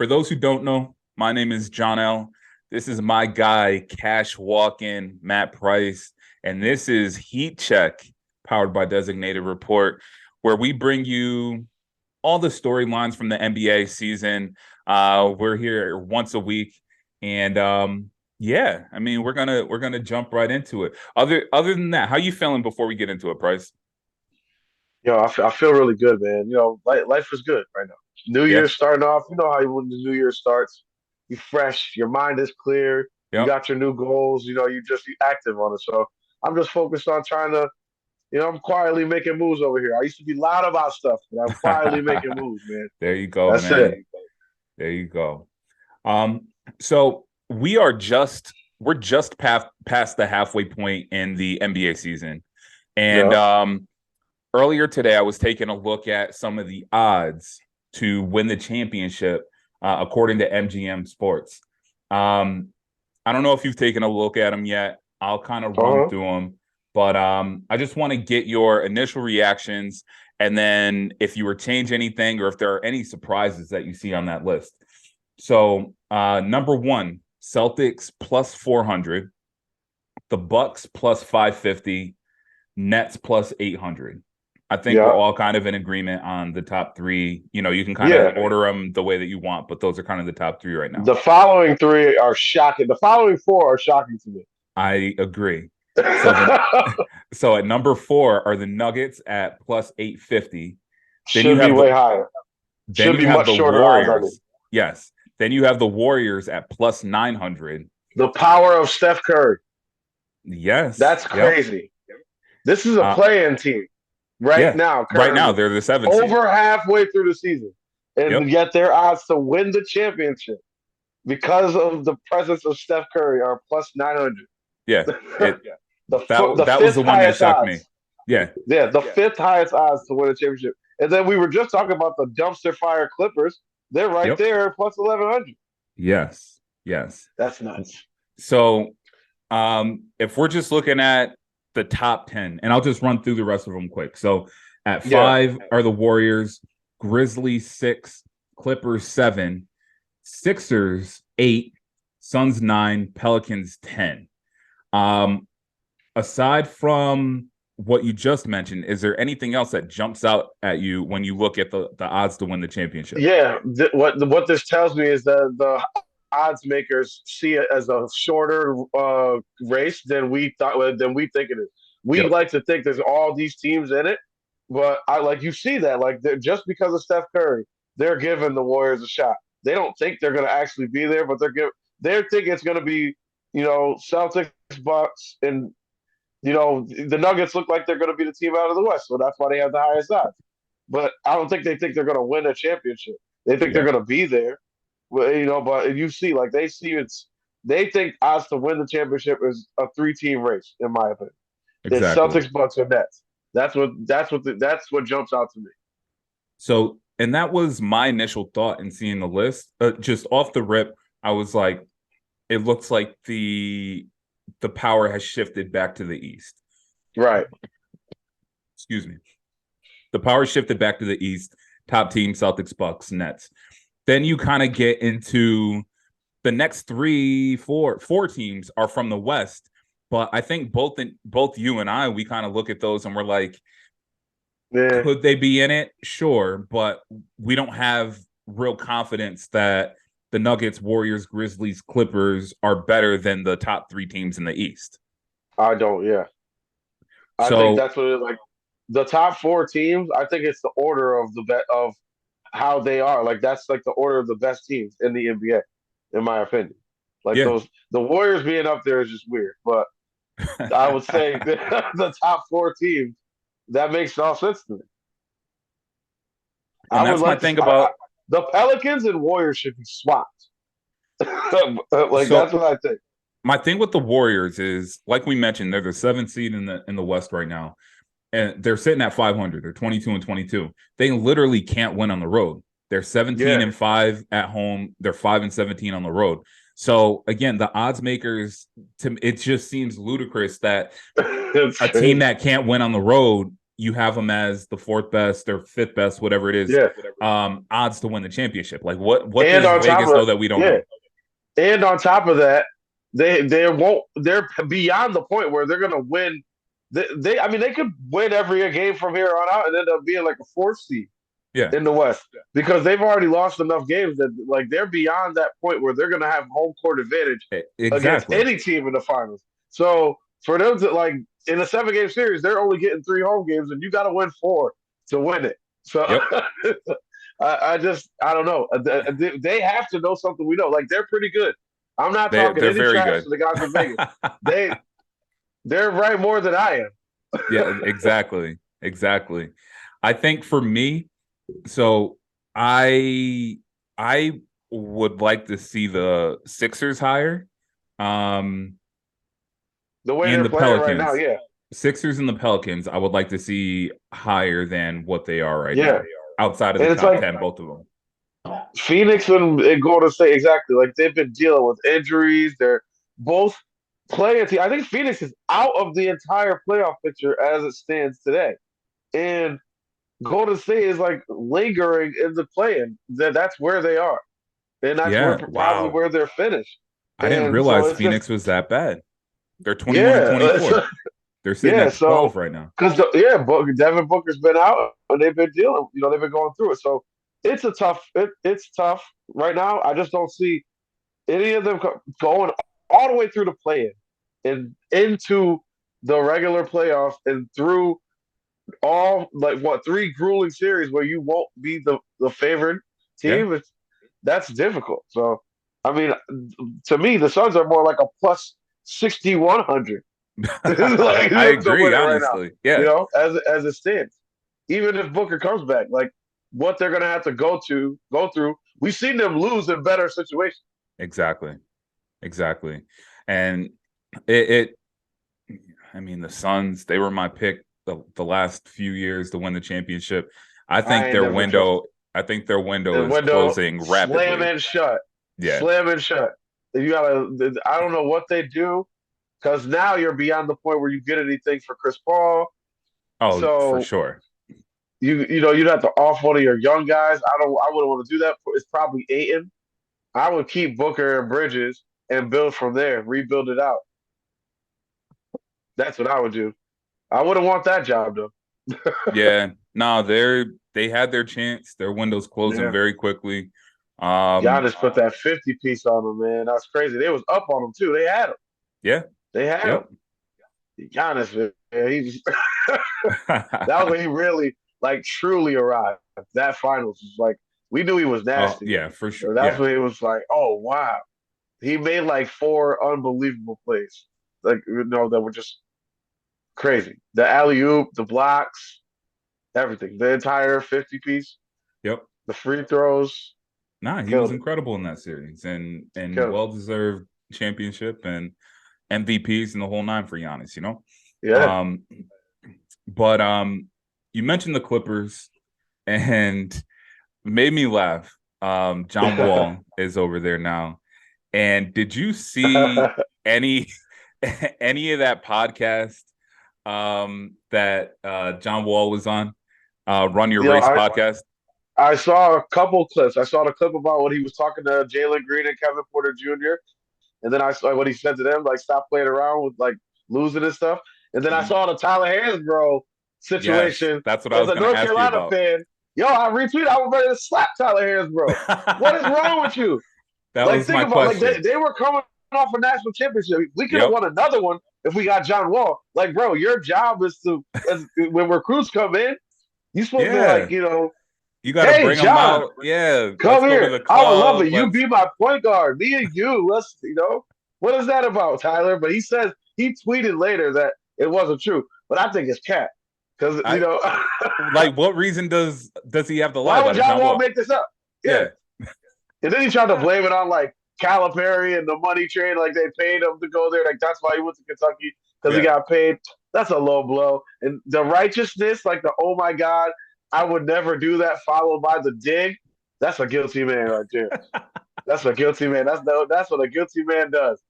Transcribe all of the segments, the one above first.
For those who don't know, my name is Johnell. This is my guy, Cash Walk-In, Matt Price, and this is Heat Check, powered by Designated Report, where we bring you all the storylines from the NBA season. We're here once a week, and we're gonna jump right into it. Other than that, how you feeling before we get into it, Price? I feel really good, man. Life is good right now. New Yeah, Year's starting off. You know how when the New Year starts, you fresh, your mind is clear, you yep. got your new goals. You active on it. So I'm just focused on trying to. I'm quietly making moves over here. I used to be loud about stuff, but I'm quietly making moves, man. There you go, That's it. man. There you go. So we're just past the halfway point in the NBA season, and Yeah. earlier today I was taking a look at some of the odds to win the championship, according to MGM Sports. Um, I don't know if you've taken a look at them yet. I'll kind of run Uh-huh. through them, but I just want to get your initial reactions, and then if you were change anything or if there are any surprises that you see on that list. So, number one, Celtics plus 400, the Bucks plus 550, Nets plus 800. I think we're Yeah. all kind of in agreement on the top three. You can kind of Yeah. order them the way that you want, but those are kind of the top three right now. The following three are shocking. The following four are shocking to me. I agree. So the so at number four are the Nuggets at plus 850. Then you Should be have the way higher. then Should you be have much the shorter odds on it. Warriors. Yes. Then you have the Warriors at plus 900. The power of Steph Curry. Yes. That's Yep. crazy. This is a Uh play-in team right yeah. now, Right now currently, they're the 7th seed. over halfway through the season, and Yep. yet their odds to win the championship because of the presence of Steph Curry are plus 900. Yeah. It The that was fifth the one that highest shocked me. odds. Yeah. Yeah, the fifth highest odds to win a championship. And then we were just talking about the dumpster fire Clippers. They're right Yep. there, plus 1100. Yes. Yes. That's nuts. So, if we're just looking at the top 10, and I'll just run through the rest of them quick. So, at Yeah. 5 are the Warriors, Grizzlies 6, Clippers 7, Sixers 8, Suns 9, Pelicans 10. Um, Aside from what you just mentioned, is there anything else that jumps out at you when you look at the odds to win the championship? Yeah, what this tells me is that the odds makers see it as a shorter race than we think it is. We Yep. like to think there's all these teams in it, but I like you see that just because of Steph Curry, they're giving the Warriors a shot. They don't think they're going to actually be there, but they're thinking it's going to be Celtics, Bucks, and the Nuggets look like they're going to be the team out of the West, so that's why they have the highest odds. But I don't think they think they're going to win a championship. They think they're Yeah. going to be there. But you see, like they think odds to win the championship is a three-team race, in my opinion. It's Exactly. Celtics, Bucks, or Nets. That's what jumps out to me. So, and that was my initial thought in seeing the list. Just off the rip, I was like, it looks like the power has shifted back to the East. Right. Excuse me. The power shifted back to the East. Top team, Celtics, Bucks, Nets. Then you kind of get into the next four teams are from the West. But I think both you and I, we kind of look at those and we're like, Yeah. could they be in it? Sure, but we don't have real confidence that the Nuggets, Warriors, Grizzlies, Clippers are better than the top three teams in the East. I don't. Yeah. I think So, that's what it is. Like the top four teams. I think it's the order of of how they are. Like that's like the order of the best teams in the NBA, in my opinion. Like yeah, the Warriors being up there is just weird, but I would say the top four teams that makes all sense to me. I and would that's my like thing to. about. The Pelicans and Warriors should be swapped. Like So that's what I think. my thing with the Warriors is, like we mentioned, they're the 7th seed in the West right now, and they're sitting at 500. They're 22-22. They literally can't win on the road. They're 17 Yeah, and 5 at home. They're 5 and 17 on the road. So again, the odds makers, it just seems ludicrous that it's a team crazy. that can't win on the road you have them as the fourth best or fifth best, whatever it is, Yeah. odds to win the championship. Like what And does on top Vegas of know that we don't yeah, know? and on top of that, they're beyond the point where they're gonna win. I mean, they could win every game from here on out and end up being like a fourth seed Yeah, in the West because they've already lost enough games that like they're beyond that point where they're gonna have home court advantage against exactly. any team in the finals. So for them to like in a 7 game series, they're only getting 3 home games, and you got to win 4 to win it. So Yep. I don't know. They have to know something we know. Like they're pretty good. I'm not talking They're any very trash good. to the guys in Vegas. They they're right more than I am. Yeah, exactly. Exactly. I think for me, so I would like to see the Sixers higher. Um The way and they're the playing right now, Pelicans. yeah, Sixers and the Pelicans, I would like to see higher than what they are right yeah. now, outside of the And it's top like 10, both of them. Phoenix and Golden State, exactly. Like they've been dealing with injuries. They're both playing team. I think Phoenix is out of the entire playoff picture as it stands today, and Golden State is like lingering in the play-in. That's where they are, and that's where Yeah, probably wow. where they're finished. I didn't And so realize it's just Phoenix was that bad. They're 21 and yeah, 24. They're sitting yeah. at 12 So right now. because Devin Booker's been out and they've been dealing. They've been going through it. So it's a tough. It's tough right now. I just don't see any of them going all the way through the play-in and into the regular playoffs and through all like what 3 grueling series where you won't be the favored Yeah. team. That's difficult. So I mean, to me, the Suns are more like a plus 6,100 like I to win agree, it right now. honestly. Yeah, As it stands, even if Booker comes back, like what they're gonna have to go through. We've seen them lose in better situations. exactly. Exactly. And it I mean, the Suns, they were my pick the last few years to win the championship. I I think ain't their never trusted. window, I think their window The is window closing rapidly. slamming shut, Yeah. slamming shut. You gotta. I don't know what they do because now you're beyond the point where you get anything for Chris Paul. Oh, for So sure. you'd have to off one of your young guys. I wouldn't want to do that. It's probably Aiton. I would keep Booker and Bridges and build from there, rebuild it out. That's what I would do. I wouldn't want that job though. Yeah. No, they had their chance. Their window's closing Yeah. very quickly. Giannis put that 50 piece on them, man. That's crazy. They was up on them too. They had him. Yeah. They had him. Yep. Giannis, man, that was when he really, like, truly arrived. That finals was like we knew he was Oh, nasty. yeah, for sure. So that's Yeah. when it was like, oh wow, he made like 4 unbelievable plays, like that were just crazy. The alley oop, the blocks, everything, the entire 50 piece, Yep. the free throws, Nah, he was killed it, incredible in that series and killed it. well deserved championship and MVPs and the whole nine for Giannis. Yeah, Um, but you mentioned the Clippers and made me laugh. John Wall is over there now. And did you see any any of that podcast that John Wall was on? Run Your you know, Race I podcast? I saw a couple clips. I saw the clip about what he was talking to Jalen Green and Kevin Porter Jr. And then I saw what he said to them, like stop playing around with like losing and stuff. And then I Mhm. saw the Tyler Hansbrough Yes, situation that's what I as was a going to North ask you Carolina about. fan. Yo, I retweeted. I was ready to slap Tyler Hansbrough. What is wrong with you? That Like was think my about like question. they were coming off a national championship. We could have Yep. won another one if we got John Wall. Like, bro, your job is when recruits come in, you supposed to be Yeah. like, You got to hey bring them John, out. Yeah. Let's come go to here. the I would love club. it. You Let's. be my point guard. Me and you. What is that about, Tyler? But he tweeted later that it wasn't true. But I think it's cat. Because, I like. What reason does he have to lie why would about it, John John Wall Wall? make this up? Yeah. Yeah. And then he tried to blame it on like Calipari and the money train. Like they paid him to go there. Like that's why he went to Kentucky because he Yeah. got paid. That's a low blow. And the righteousness, like the oh my God, I would never do that, followed by the dig. That's a guilty man right there. That's a guilty man. That's what a guilty man does.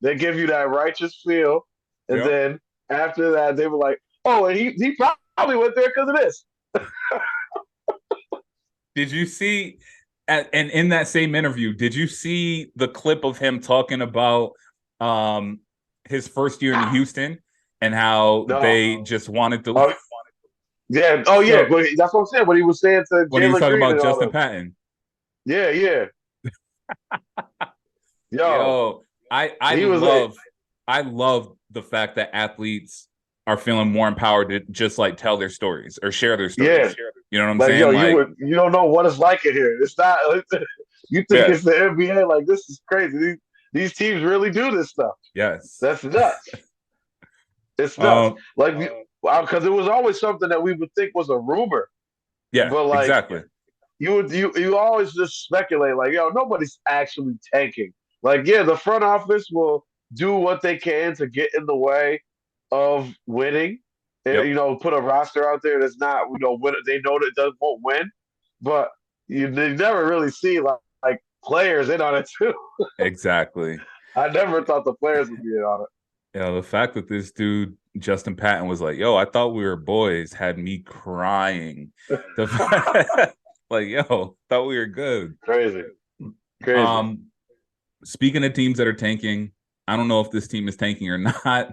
They give you that righteous feel, and Yep. then after that, they were like, "Oh, and he probably probably went there because of this. Did you see, and in that same interview, did you see the clip of him talking about his first year in Houston and how No. they just wanted to? Oh, yeah. Oh, yeah. So But that's what I'm saying. What he was saying to when he was Jalen talking Green about and all Justin them. Patton, Yeah, yeah. Yo, yo, I he was like, love the fact that athletes are feeling more empowered to just like tell their stories or share their yeah. stories. You know what I'm Like, yo, saying? Like, you don't know what it's like in here. It's not. You think yeah, it's the NBA? Like, this is crazy. These teams really do this stuff. yes, That's nuts. It's nuts. um, Like, because it was always something that we would think was a rumor, yeah, but like exactly. you always just speculate. Like, yo, nobody's actually tanking. Like, yeah, the front office will do what they can to get in the way of winning. And, Yep, put a roster out there that's not, win, they know that does won't win, but they never really see like players in on it too. exactly. I never thought the players would be in on it. The fact that this dude Justin Patton was like, "Yo, I thought we were boys," had me crying. The like, yo, thought we were good. Crazy, crazy. Um, Speaking of teams that are tanking, I don't know if this team is tanking or not,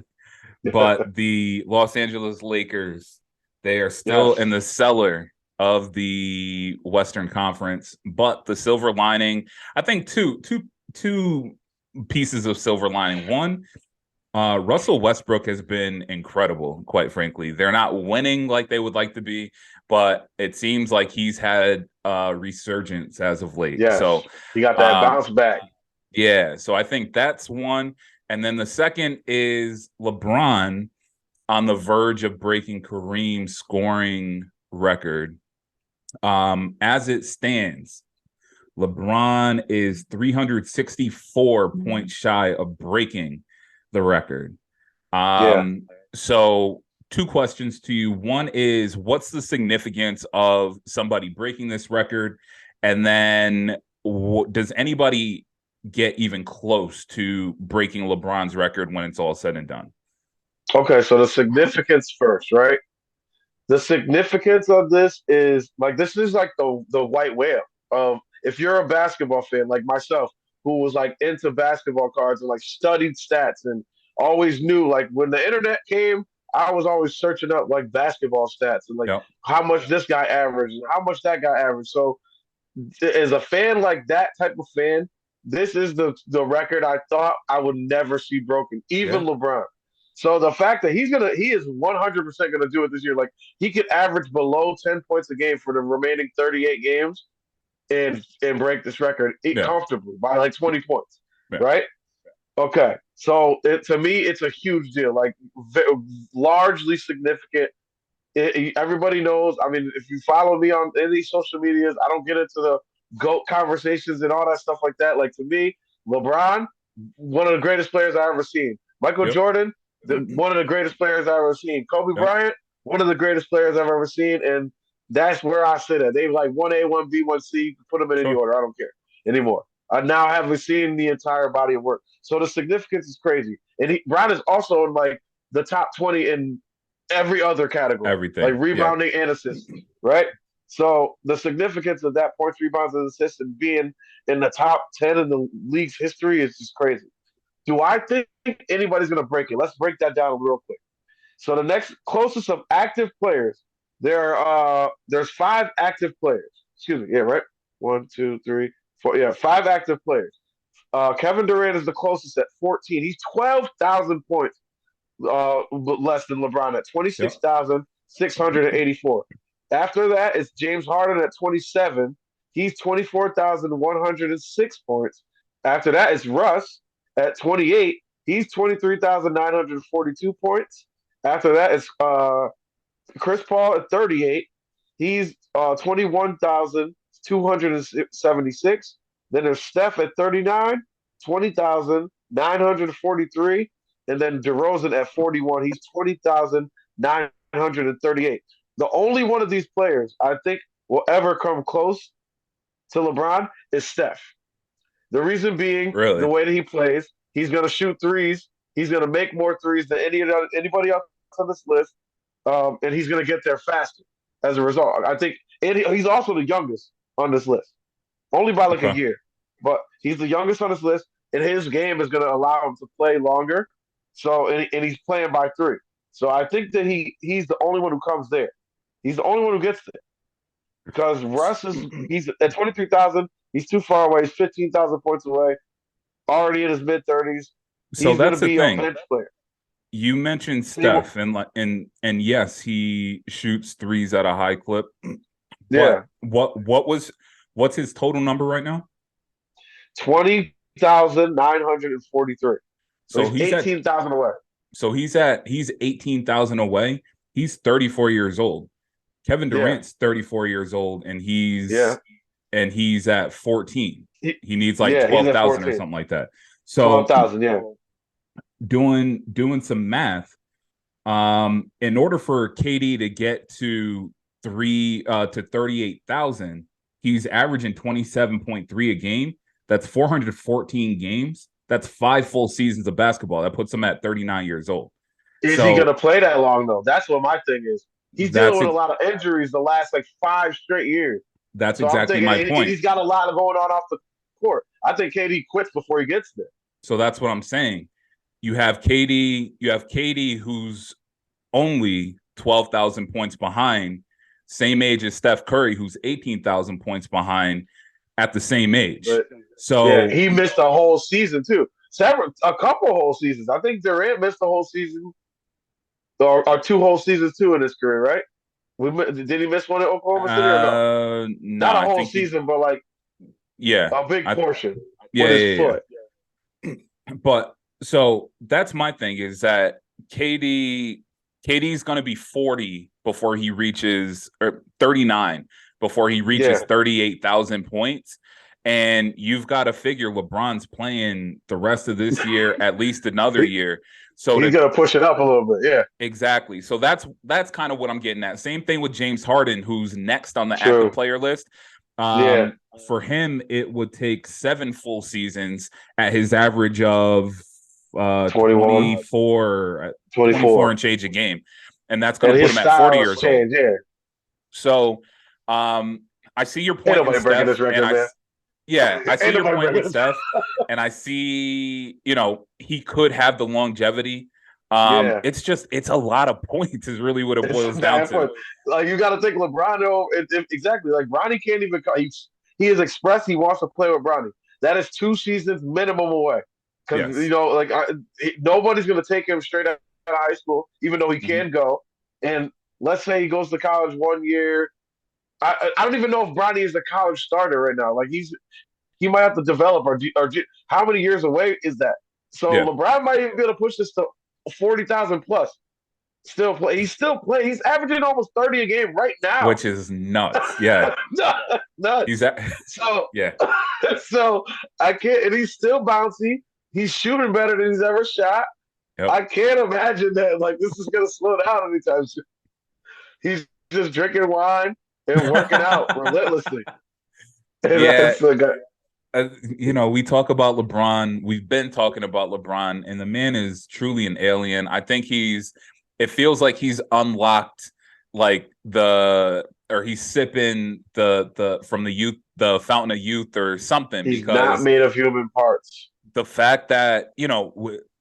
but the Los Angeles Lakers, they are still Yes. in the cellar of the Western Conference. But the silver lining, I think two pieces of silver lining. One, Russell Westbrook has been incredible, quite frankly. They're not winning like they would like to be, but it seems like he's had a resurgence as of late. Yes. So, He got that um, bounce back. yeah, so I think that's one. And then the second is LeBron on the verge of breaking Kareem's scoring record. As it stands, LeBron is 364 points shy of breaking the record. Yeah. So two questions to you. One is, what's the significance of somebody breaking this record? And then does anybody get even close to breaking LeBron's record when it's all said and done? Okay, so the significance first, right? The significance of this is like this is like the white whale of if you're a basketball fan like myself who was like into basketball cards and like studied stats and always knew like when the internet came I was always searching up like basketball stats and like Yep. how much this guy averaged and how much that guy averaged. So as a fan like that type of fan, this is the record I thought I would never see broken, even Yeah. LeBron. So the fact that he is 100% gonna do it this year, like he could average below 10 points a game for the remaining 38 games and break this record Yeah. comfortably by like 20 points, Yeah. right? Okay, so to me, it's a huge deal, like largely significant. Everybody knows. I mean, if you follow me on any social medias, I don't get into the GOAT conversations and all that stuff like that. Like to me, LeBron, one of the greatest players I ever seen. Michael Yep. Jordan, one of the greatest players I ever seen. Kobe Yep. Bryant, one of the greatest players I've ever seen. And that's where I sit at. They like 1A, 1B, 1C. Put them in any Sure. order. I don't care anymore. I now haven't seen the entire body of work. So the significance is crazy. And Bryant is also in like the top 20 in every other category, like Everything. Yeah. rebounding and assists, right? So the significance of that points, rebounds, and assists and being in the top 10 in the league's history is just crazy. Do I think anybody's going to break it? Let's break that down real quick. So the next closest of active players, there's five active players. Excuse me, yeah, right? One, two, three, four. Yeah, five active players. Kevin Durant is the closest at 14. He's 12,000 points less than LeBron at Yep. 26,684. After that, it's James Harden at 27. He's 24,106 points. After that, it's Russ at 28. He's 23,942 points. After that, it's Chris Paul at 38. He's 21,276. Then there's Steph at 39, 20,943. And then DeRozan at 41. He's 20,938. The only one of these players I think will ever come close to LeBron is Steph. The reason being the Really? way that he plays, he's going to shoot threes. He's going to make more threes than anybody else on this list. and he's going to get there faster as a result. I think, and he's also the youngest on this list, only by like a Okay. year, but he's the youngest on this list, and his game is going to allow him to play longer. So, and he's playing by three. So I think that he's the only one who comes there. He's the only one who gets there because Russ he's at 23,000. He's too far away. He's 15,000 points away. Already in his mid 30s. So He's going to that's the be a thing. bench player. You mentioned Steph, and yes, he shoots threes at a high clip. Yeah, But what's his total number right now? 20,943. So So he's he's at 18,000 away. he's 18,000 away. He's 34 years old. Kevin Yeah, Durant's 34 years old, and yeah, he's at 14. He needs like yeah. He's at 12,000 or 14. something like that. So 12,000. Yeah, doing some math, in order for KD to get to 38,000, he's averaging 27.3 a game. That's 414 games. That's 5 full seasons of basketball. That puts him at 39 years old. is he going So to play that long though? That's what my thing is. He's dealing that's with a lot of injuries the last like 5 straight years. that's So I'm exactly thinking my and point. he's got a lot going on off the court. I think KD quits before he gets there. So that's what I'm saying. You have KD who's only 12,000 points behind, same age as Steph Curry, who's 18,000 points behind at the same age. But yeah, So he missed a whole season too. A couple whole seasons. I think Durant missed a whole season or 2 whole seasons too in his career, right? Did he miss one at Oklahoma City or no? no, Not a I whole think season, but like yeah, a big I portion yeah, with his yeah, foot. yeah. But so that's my thing is that KD's going to be 40 before he reaches, or 39 before he reaches Yeah, 38,000 points. And you've got to figure LeBron's playing the rest of this year, at least another he, year. So he's to gonna push it up a little bit. Yeah, exactly. So that's kind of what I'm getting at. Same thing with James Harden, who's next on the active true. player list. Yeah, For him, it would take 7 full seasons at his average of 21, 24 24, and change a game. And that's going and to put his him at 40 styles years old. change. Yeah, So I see your ain't point in nobody breaking this Steph, and record, man. I see Ain't your nobody point with breaking this. Steph, and I see, he could have the longevity. Yeah, It's a lot of points is really what it it's boils down bad to. for like you got to think LeBron. Exactly, like Bronny can't even. He has expressed he wants to play with Bronny. That is 2 seasons minimum away. Because Yes. nobody's going to take him straight out of high school, even though he Mm-hmm. can go. And let's say he goes to college 1 year. I don't even know if Bronny is a college starter right now. Like he might have to develop or how many years away is that? So Yeah. LeBron might even be able to push this to 40,000 plus. Still play. He's still playing. He's averaging almost 30 a game right now. Which is nuts. Yeah. Nuts. He's at, So yeah. so I can't. And he's still bouncy. He's shooting better than he's ever shot. Yep. I can't imagine that like this is gonna slow down anytime soon. He's just drinking wine and working out relentlessly. And Yeah. that's like We talk about LeBron. We've been talking about LeBron, and the man is truly an alien. I think it feels like he's unlocked like or he's sipping the from the youth, the fountain of youth or something, he's not because made of human parts. the fact that,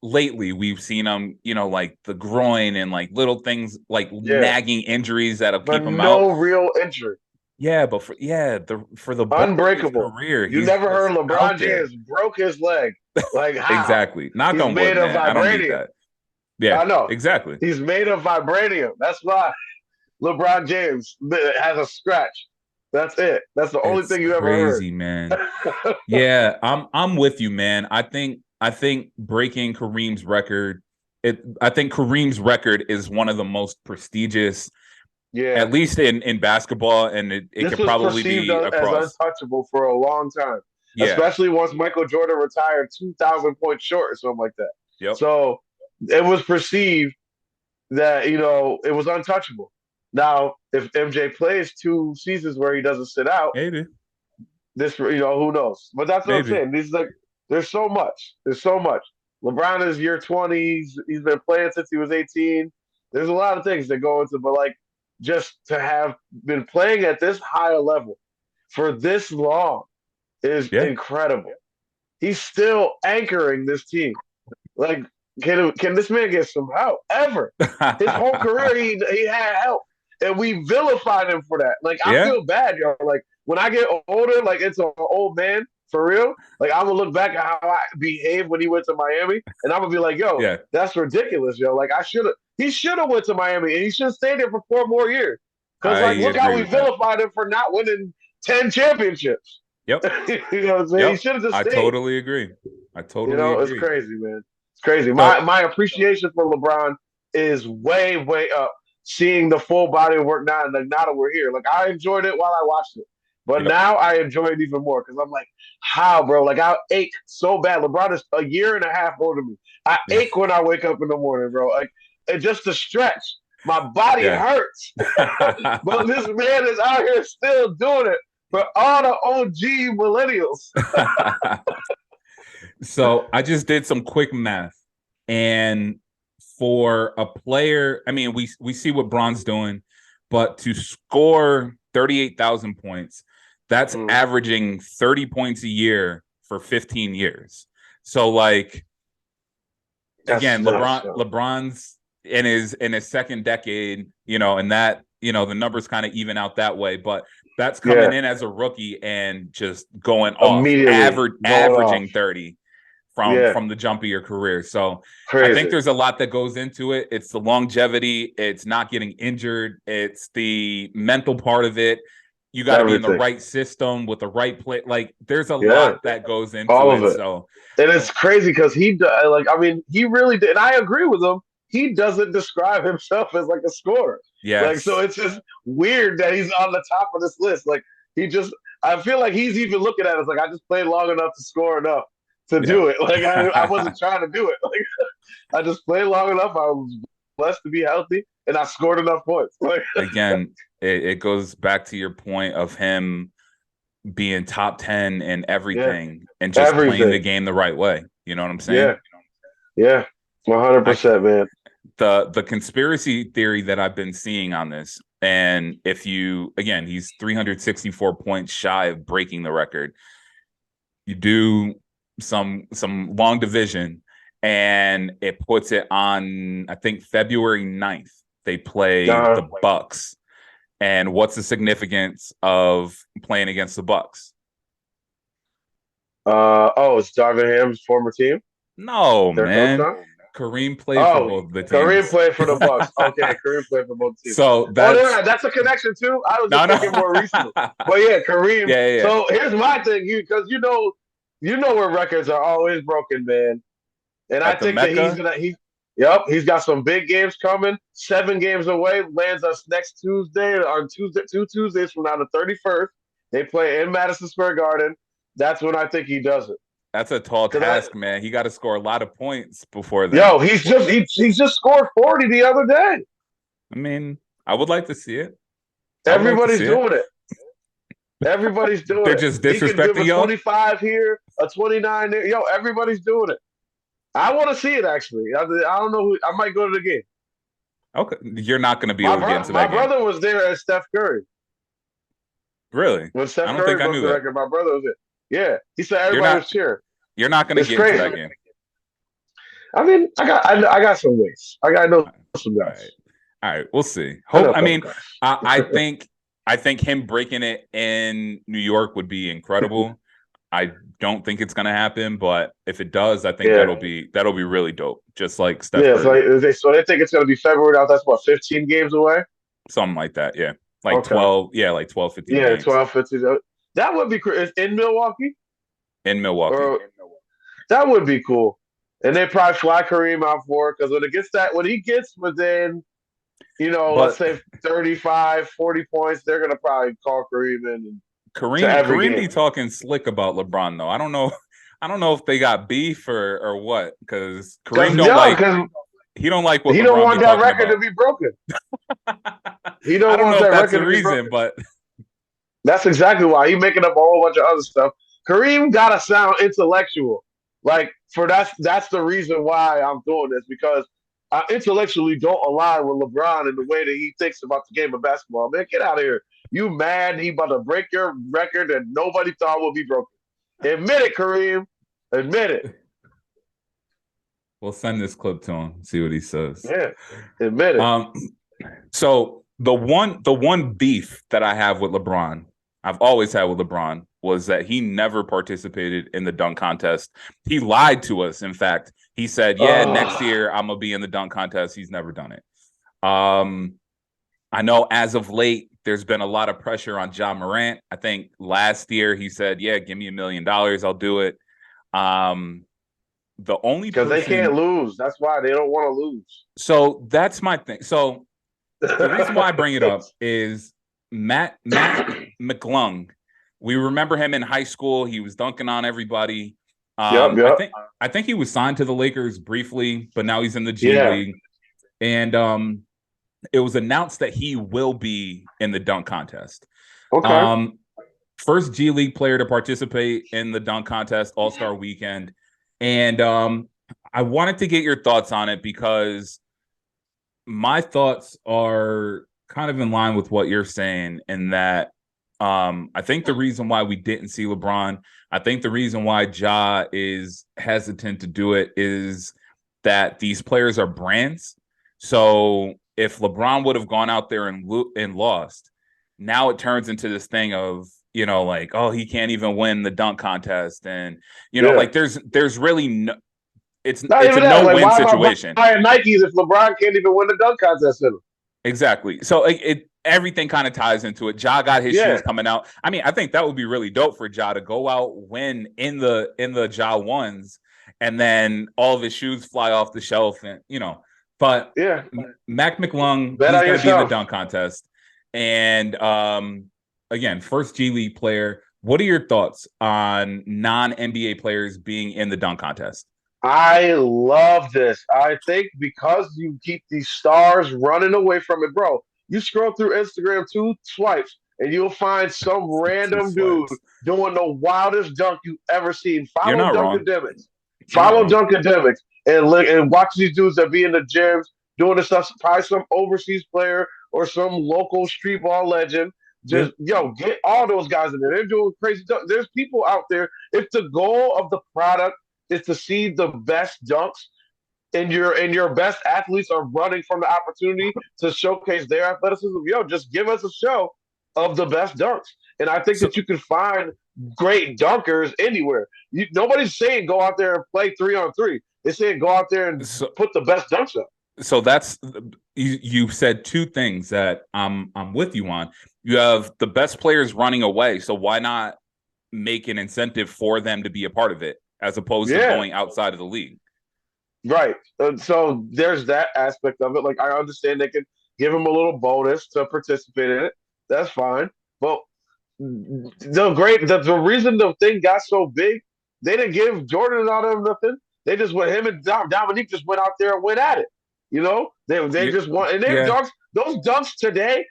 lately we've seen him, like the groin and like little things like nagging injuries that'll But keep him out. no real injury. Yeah, but for the bulk of his Unbreakable. career, You he's never heard just LeBron out there. James broke his leg. Like how? Exactly. Knock He's on made wood, of man. I don't need vibranium. that. Yeah, I know. exactly. He's made of vibranium. That's why LeBron James has a scratch. That's it. That's the only It's thing you ever crazy, heard. man. Yeah, I'm with you, man. I think breaking Kareem's record. I think Kareem's record is one of the most prestigious, Yeah. at least in basketball, and it This could was probably perceived be as across. untouchable for a long time. Yeah. Especially once Michael Jordan retired 2,000 points short or something like that. Yep. So it was perceived that, it was untouchable. Now, if MJ plays 2 seasons where he doesn't sit out, Maybe. who knows? But that's what I'm Maybe. saying. There's so much. There's so much. LeBron is year 20. He's been playing since he was 18. There's a lot of things that go into, but like just to have been playing at this higher level for this long is Yeah. incredible. He's still anchoring this team. Like, can this man get some help ever? His whole career, he had help, and we vilified him for that. Like, I Yeah. feel bad, yo. Like, when I get older, like it's an old man for real. Like, I'm gonna look back at how I behaved when he went to Miami, and I'm gonna be like, yo, Yeah. that's ridiculous, yo. Like, he should have went to Miami, and he should have stayed there for 4 more years. Cause I like, look how agree we with that. vilified him for not winning 10 championships. Yep. You know what I'm saying? He Yep. should have just I stayed. totally agree. I You totally know, it's agree. crazy, man. It's crazy. My So my appreciation for LeBron is way, way up. Seeing the full body of work now, and like now that we're here, like I enjoyed it while I watched it, but yep. now I enjoy it even more because I'm like, how, bro? Like I ache so bad. LeBron is a year and a half older than me. I ache when I wake up in the morning, bro. Like it just to stretch. My body Yeah. hurts, but this man is out here still doing it for all the OG millennials. So I just did some quick math, and for a player, I mean, we see what Bron's doing, but to score 38,000 points, that's averaging 30 points a year for 15 years. So like again, LeBron's in his second decade, and that, the numbers kind of even out that way, but that's coming in as a rookie and just going off, immediately averaging off. 30 Yeah. from the jump of your career. So Crazy. I think there's a lot that goes into it. It's the longevity. It's not getting injured. It's the mental part of it. You got to be in the right system with the right play. Like there's a lot that goes into all of it. it. So, and it's crazy because he he really did. And I agree with him. He doesn't describe himself as like a scorer. yes. Like, so it's just weird that he's on the top of this list. Like I feel like he's even looking at it as like, I just played long enough to score enough to do it. Like I wasn't trying to do it. Like I just played long enough. I was blessed to be healthy, and I scored enough points. Like again, it goes back to your point of him being top 10 and everything, and just playing the game the right way. You know what I'm saying? Yeah, 100%, man. The conspiracy theory that I've been seeing on this, and he's 364 points shy of breaking the record. You do some long division, and it puts it on, I think, February 9th. They play the Bucks. And what's the significance of playing against the Bucks? It's Darvin Ham's former team? No, man. Kareem played for both the teams. Kareem played for the Bucks. Okay, Kareem played for both teams. So that's a connection too. I was just thinking more recently. But yeah, Kareem. Yeah. So here's my thing, because you know where records are always broken, man. And I think that he's got some big games coming. 7 games away, lands us next Tuesday, or 2 Tuesdays from now, the 31st. They play in Madison Square Garden. That's when I think he does it. That's a tall task, man. He got to score a lot of points before that. Yo, he's just scored 40 the other day. I mean, I would like to see it. Everybody's doing it. Everybody's doing it. They're just disrespecting you. 25 here, a 29 there. Yo, everybody's doing it. I want to see it, actually. I don't know who. I might go to the game. Okay. You're not going to be able to get into that game. My brother was there as Steph Curry. Really? When Steph Curry broke the record, my brother was there. Yeah. He said everybody was cheering. You're not going to get into that game. I mean, I got some ways. I know some guys. All right. We'll see. I think him breaking it in New York would be incredible. I don't think it's going to happen, but if it does, I think that'll be really dope. Just like Steph Curry. So they think it's going to be February now. That's what, 15 games away? Something like that. Yeah. Like 12. Yeah. Like 12, 15 Yeah. games. 12, 15. That would be in Milwaukee. In Milwaukee. That would be cool. And they probably fly Kareem out for it, because when he gets within, let's say 35, 40 points, they're going to probably call Kareem in. And Kareem be talking slick about LeBron, though. I don't know if they got beef or what, because Kareem he don't like what he LeBron don't want that record about. to be broken. He don't want that record to be broken. But that's exactly why he's making up a whole bunch of other stuff. Kareem gotta sound intellectual. Like that's the reason why I'm doing this, because I intellectually don't align with LeBron in the way that he thinks about the game of basketball. Man, get out of here. You mad he about to break your record that nobody thought would be broken. Admit it, Kareem. Admit it. We'll send this clip to him, see what he says. Yeah, admit it. So the one beef that I have with LeBron, I've always had with LeBron, was that he never participated in the dunk contest. He lied to us. In fact, he said, "Yeah, next year I'm gonna be in the dunk contest." He's never done it. I know as of late, there's been a lot of pressure on John Morant. I think last year he said, "Yeah, give me $1 million, I'll do it." The only because they can't lose. That's why they don't want to lose. So that's my thing. So the reason why I bring it up is Matt McClung. We remember him in high school. He was dunking on everybody. Yep. I think he was signed to the Lakers briefly, but now he's in the G League. And it was announced that he will be in the dunk contest. Okay. First G League player to participate in the dunk contest, All-Star Weekend. And I wanted to get your thoughts on it because my thoughts are kind of in line with what you're saying, in that I think the reason why we didn't see LeBron, I think the reason why Ja is hesitant to do it is that these players are brands. So if LeBron would have gone out there and lost, now it turns into this thing of, like, oh, he can't even win the dunk contest. And, like there's really no, it's a no-win situation. Buying Nikes if LeBron can't even win the dunk contest in them. Exactly. So everything kind of ties into it. Ja got his shoes coming out. I mean, I think that would be really dope for Ja to go out, win in the Ja ones, and then all of his shoes fly off the shelf, and But Mac McClung, he's going to be in the dunk contest, and again, first G League player. What are your thoughts on non-NBA players being in the dunk contest? I love this. I think because you keep these stars running away from it, bro. You scroll through Instagram 2 swipes, and you'll find some random dude doing the wildest dunk you've ever seen. Follow Duncan Demings. Follow Duncan Demings and watch these dudes that be in the gyms doing this stuff. Probably some overseas player or some local street ball legend. Just get all those guys in there. They're doing crazy stuff. There's people out there. If the goal of the product is to see the best dunks, and your best athletes are running from the opportunity to showcase their athleticism, just give us a show of the best dunks. And I think that you can find great dunkers anywhere. Nobody's saying go out there and play 3-on-3. They're saying go out there and put the best dunks up. So that's you said two things that I'm with you on. You have the best players running away, so why not make an incentive for them to be a part of it as opposed to going outside of the league? Right. So there's that aspect of it. Like, I understand they can give him a little bonus to participate in it. That's fine. But the reason the thing got so big, they didn't give Jordan and all them nothing. They just went, him and Dominique just went out there and went at it. They just want, and their dunks, those dunks today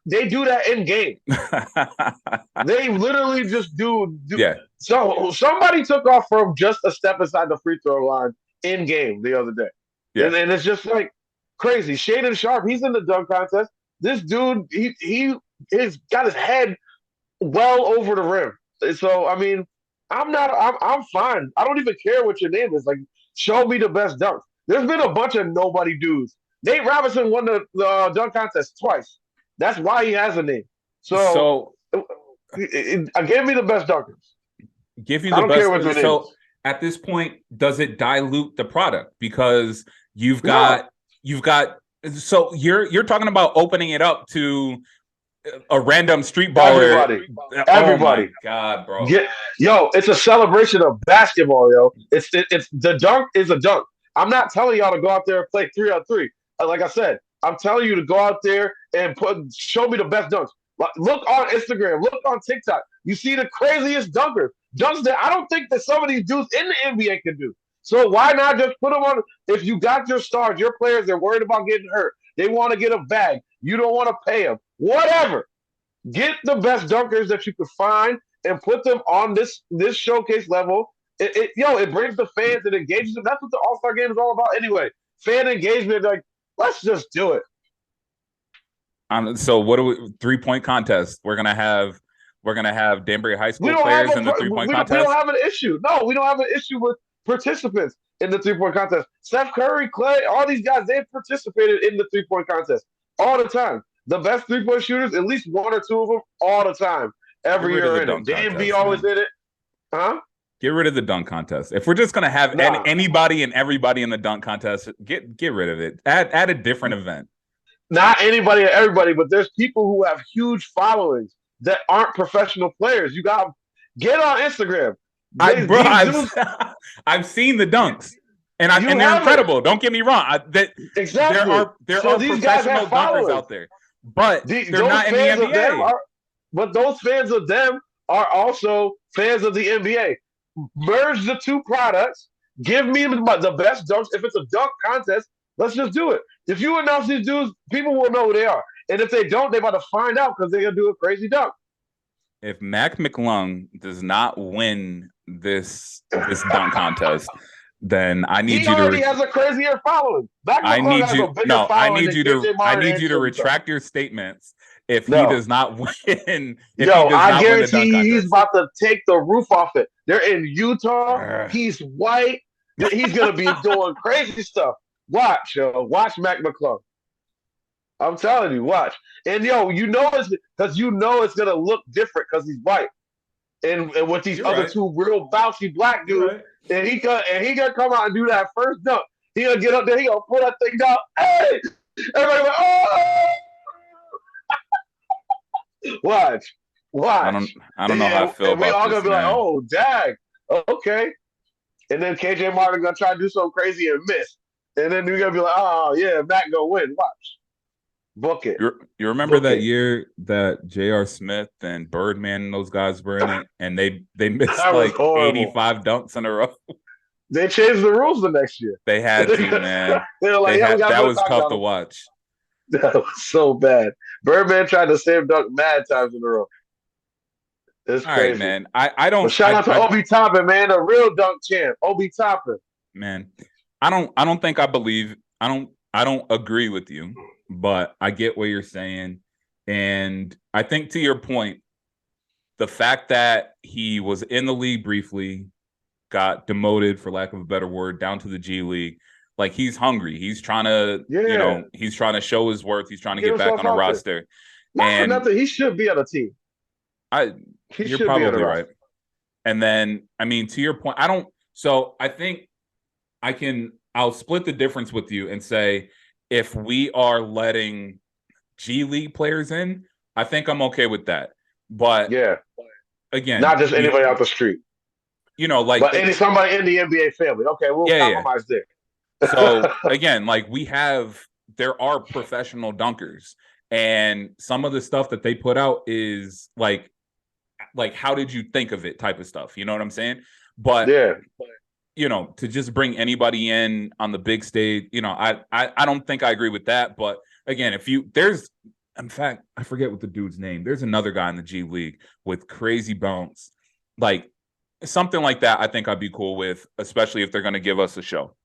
they do that in game. They literally just do. So somebody took off from just a step inside the free throw line in game the other day. And it's just like crazy. Shaden Sharp, he's in the dunk contest. This dude, he's got his head well over the rim. So I mean, I'm fine. I don't even care what your name is. Like, show me the best dunks. There's been a bunch of nobody dudes. Nate Robinson won the dunk contest twice. That's why he has a name. So give me the best dunkers. Give you the best. Care what your name is. At this point, does it dilute the product? Because you've got so you're talking about opening it up to a random street baller. Everybody. Oh my God, bro. It's a celebration of basketball, yo. It's the dunk is a dunk. I'm not telling y'all to go out there and play 3-on-3. Like I said, I'm telling you to go out there and show me the best dunks. Look on Instagram, look on TikTok. You see the craziest dunkers. Dunks that I don't think that some of these dudes in the NBA can do. So why not just put them on? If you got your stars, your players, they're worried about getting hurt. They want to get a bag. You don't want to pay them. Whatever. Get the best dunkers that you can find and put them on this showcase level. It brings the fans and engages them. That's what the All-Star game is all about anyway. fan engagement. Like, let's just do it. So what do we 3-point contest? We're gonna have Danbury High We School don't have players a in the 3-point we don't contest. have an issue. No, we don't have an issue with participants in the 3-point contest. Steph Curry, Clay, all these guys, they've participated in the 3-point contest all the time. The best 3-point shooters, at least one or two of them, all the time. Get Every rid of the year in it. dunk Dan B contest, always man. in it. Huh? Get rid of the dunk contest. If we're just gonna have anybody and everybody in the dunk contest, get rid of it. Add a different event. Not anybody and everybody, but there's people who have huge followings that aren't professional players. You got get on Instagram. I've seen the dunks, and they're incredible. Don't get me wrong. Exactly. There are professional dunkers out there, but they're not in the NBA. But those fans of them are also fans of the NBA. Merge the two products. Give me the best dunks. If it's a dunk contest, let's just do it. If you announce these dudes, people will know who they are. And if they don't, they're about to find out because they're going to do a crazy dunk. If Mac McClung does not win this dunk contest, then I need you to. He already has a crazier following. I need you to retract your statements. If he does not win, I guarantee he's about to take the roof off it. They're in Utah. He's white. He's going to be doing crazy stuff. Watch Mac McClung. I'm telling you, watch. And it's because it's gonna look different because he's white. And with these other two real bouncy black dudes, and he gonna come out and do that first dunk. He gonna get up there, he gonna pull that thing down. Hey! Everybody like, oh watch. I don't know how I feel about this. We all gonna be like, oh dag, okay. And then KJ Martin gonna try to do something crazy and miss. And then we're gonna be like, oh yeah, Mac gonna win. Watch. Book it. You remember that year that J.R. Smith and Birdman and those guys were in it, and they missed like 85 dunks in a row. They changed the rules the next year. They had to, man. That was tough to watch. That was so bad. Birdman tried to save dunk mad times in a row. It's crazy, right, man. I don't. But shout out to Obi Toppin, man, the real dunk champ, Obi Toppin. Man, I don't think I believe. I don't agree with you, but I get what you're saying, and I think to your point, the fact that he was in the league briefly, got demoted for lack of a better word, down to the G League. Like he's hungry. He's trying to, he's trying to show his worth. He's trying to get back on a roster. Not for nothing. He should be on a team. You're probably right. And then, I mean, to your point, I think I'll split the difference with you and say, if we are letting G League players in, I think I'm okay with that. But again, not just anybody out the street. But somebody in the NBA family. Okay, we'll compromise there. So again, there are professional dunkers, and some of the stuff that they put out is like how did you think of it type of stuff. You know what I'm saying? But to just bring anybody in on the big stage, I don't think I agree with that. But again, in fact, I forget what the dude's name. There's another guy in the G League with crazy bounce, like something like that. I think I'd be cool with, especially if they're going to give us a show.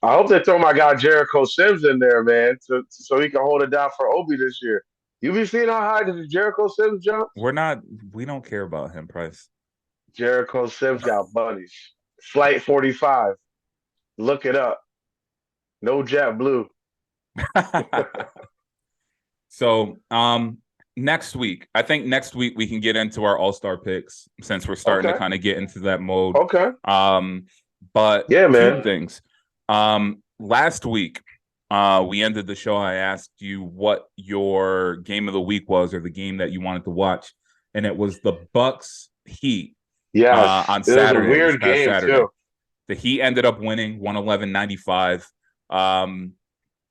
I hope they throw my guy Jericho Sims in there, man, so he can hold it down for Obi this year. You be seeing how high did Jericho Sims jump? We don't care about him, Price. Jericho Sims got buddies. Flight 45. Look it up. No JetBlue. So, next week we can get into our all-star picks since we're starting to kind of get into that mode. Okay. But yeah, man. 2 things. Last week, we ended the show. I asked you what your game of the week was, or the game that you wanted to watch, and it was the Bucks Heat. Yeah, on Saturday. It was a weird game Saturday. Too. The Heat ended up winning 111-95.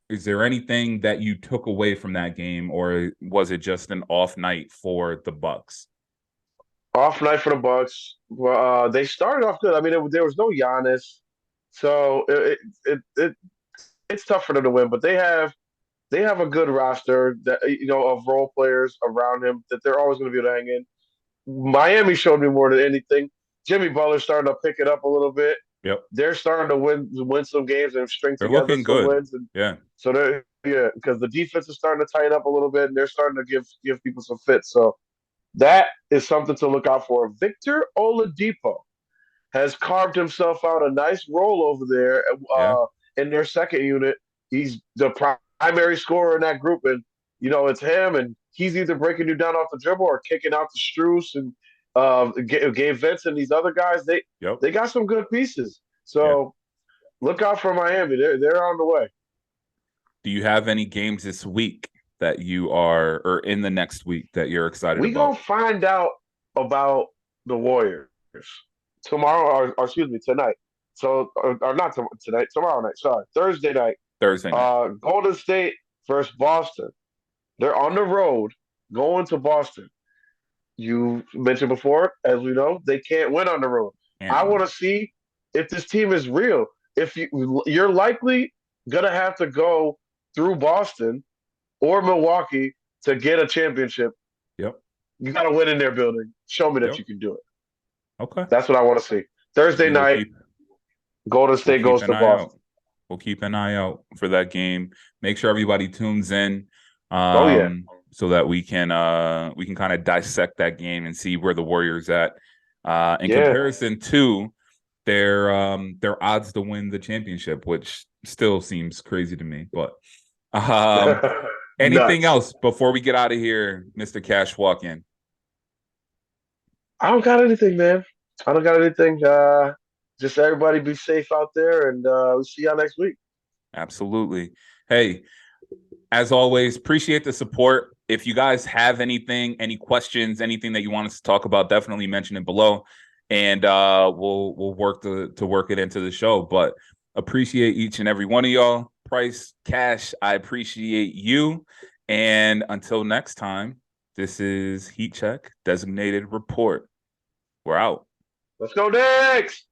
Is there anything that you took away from that game, or was it just an off night for the Bucks? Off night for the Bucks. Well, they started off good. I mean, there was no Giannis, so it's tough for them to win. But they have a good roster that of role players around him that they're always going to be able to hang in. Miami showed me more than anything. Jimmy Butler starting to pick it up a little bit. Yep. they're starting to win some games and string They're together looking some good. wins. And Yeah. so they're yeah, because the defense is starting to tighten up a little bit, and they're starting to give people some fits. So that is something to look out for. Victor Oladipo has carved himself out a nice role over there Yeah. in their second unit. He's the primary scorer in that group, and it's him, and he's either breaking you down off the dribble or kicking out to Struess and Gabe Vince and these other guys. They Yep. they got some good pieces. Yeah. So look out for Miami. They're on the way. Do you have any games this week that you are, or in the next week that you're excited We about? gonna find out about the Warriors tomorrow, or excuse me, tonight. So, or not tonight, tomorrow night. Sorry, Thursday night. Thursday night. Golden State versus Boston. They're on the road going to Boston. You mentioned before, as we know, they can't win on the road. And I want to see if this team is real. If you're likely gonna have to go through Boston or Milwaukee to get a championship, yep. you got to win in their building. Show me that Yep. you can do it. Okay. That's what I want to see. Thursday We will night, keep Golden we'll State keep goes an to eye Boston. out. We'll keep an eye out for that game. Make sure everybody tunes in. Oh yeah. So that we can kind of dissect that game and see where the Warriors at in Yeah. comparison to their odds to win the championship, which still seems crazy to me. But anything Nuts. else before we get out of here, Mr. Cash Walk In? I don't got anything, man. I don't got anything. Just everybody be safe out there, and we'll see y'all next week. Absolutely. Hey, as always, appreciate the support. If you guys have anything, any questions, anything that you want us to talk about, definitely mention it below, and we'll work to work it into the show. But appreciate each and every one of y'all. Price, Cash, I appreciate you. And until next time, this is Heat Check Designated Report. We're out. Let's go, Knicks!